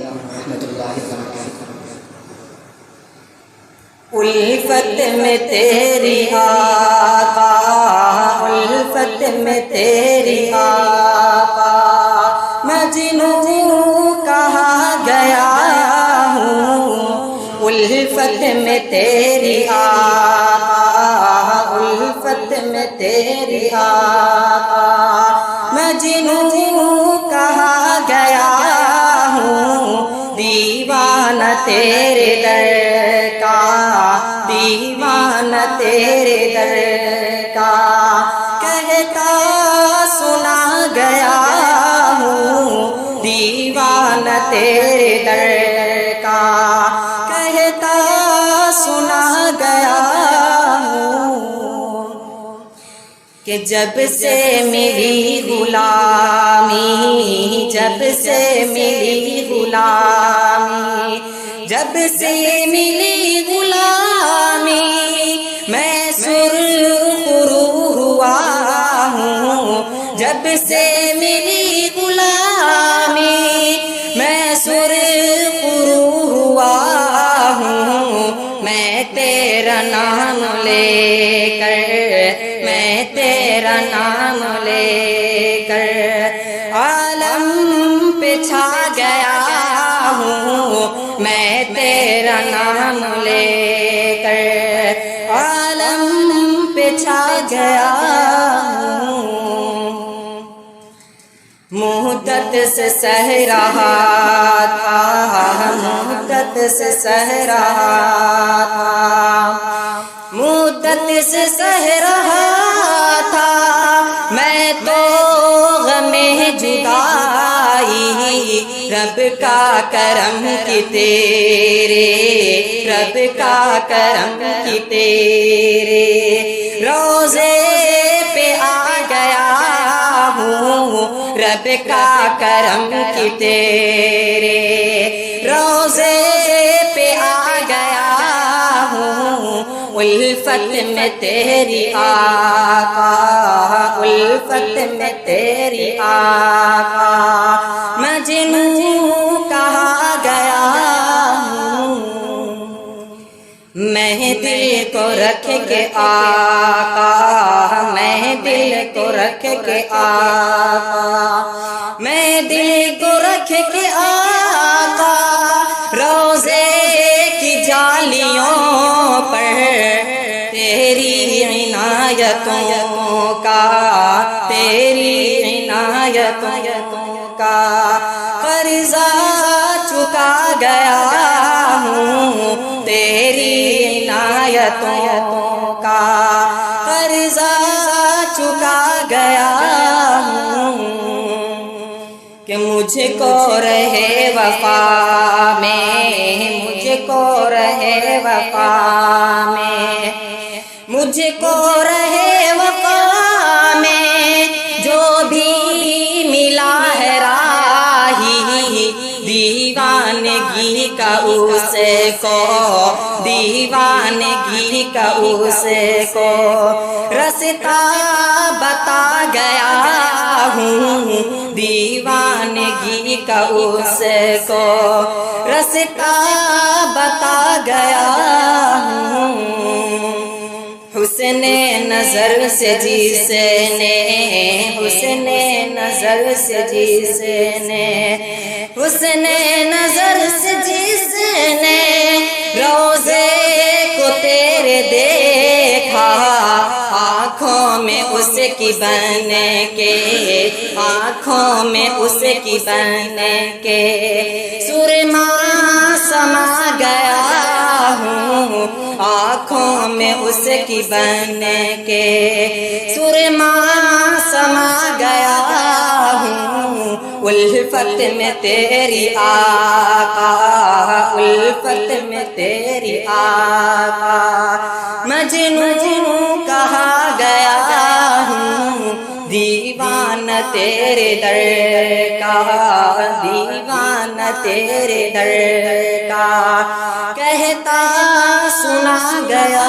ورحمۃ اللہ وبرکاتہ۔ الفت میں تیری آقا، الفت میں تیری آقا، مجنوں کہا گیا ہوں، الفت میں تیری آقا، الفت میں تیری آقا، مجنوں کہا گیا ہوں، دیوانہ تیرے در کا، دیوانہ تیرے در کا، کہتا سنا گیا ہوں، دیوانہ تیرے در کا، کہتا سنا گیا ہوں، کہ جب سے ملی غلامی، جب سے ملی غلامی، جب سے ملی غلامی، میں سرخرو ہوا ہوں، جب سے ملی غلامی، میں سرخرو ہوا ہوں، میں تیرا نام لے کر، میں تیرا نام لے کر عالم پہ چھا گیا ہوں، میں تیرا نام لے کر عالم پہ چھا گیا ہوں، مدت سے سہ رہا تھا، مدت سے سہ رہا تھا، مدت سے سہ رہا تھا، میں تو غم جدائی، رب کا کرم کی تیرے، رب کا کرم کی تیرے روزے پہ آ گیا ہوں، رب کا کرم کی تیرے روزے پہ آ گیا ہوں، الفت میں تیری آقا، الفت میں تیری آقا، مجنوں کہا گیا ہوں، میں دل کو رکھ کے آقا، میں دل کو رکھ کے آقا، میں دل کو رکھ کے آقا، روزے کی جالیوں پر تیری عنایتوں کا، تیری عنایتوں کا قرضہ چکا گیا ہوں، تیری عنایتوں کا قرضہ چکا گیا ہوں، کہ مجھ کو رہے وفا میں، مجھ کو رہے وفا میں، مجھ کو رہے وفا میں، جو بھی ملا ہے راہی، دیوانگی کا اس کو، دیوانگی کا اس کو رستہ بتا گیا ہوں، دیوانگی کا اس کو رستہ بتا گیا ہوں، حسن نظر سے جس نے، حسن نظر سے جس نے، حسن نظر سے جس نے روزے کو تیرے دیکھا، آنکھوں میں اس کی بن کے، آنکھوں میں اس کی بن کے سرما سما گیا ہوں، آنکھوں میں اس کی بن کے سرما سما گیا ہوں، الفت میں تیری آقا، الفت میں تیری آقا، مجنوں کہا گیا ہوں، دیوانہ تیرے در کا، دیوانہ تیرے در کا، کہتا سنا گیا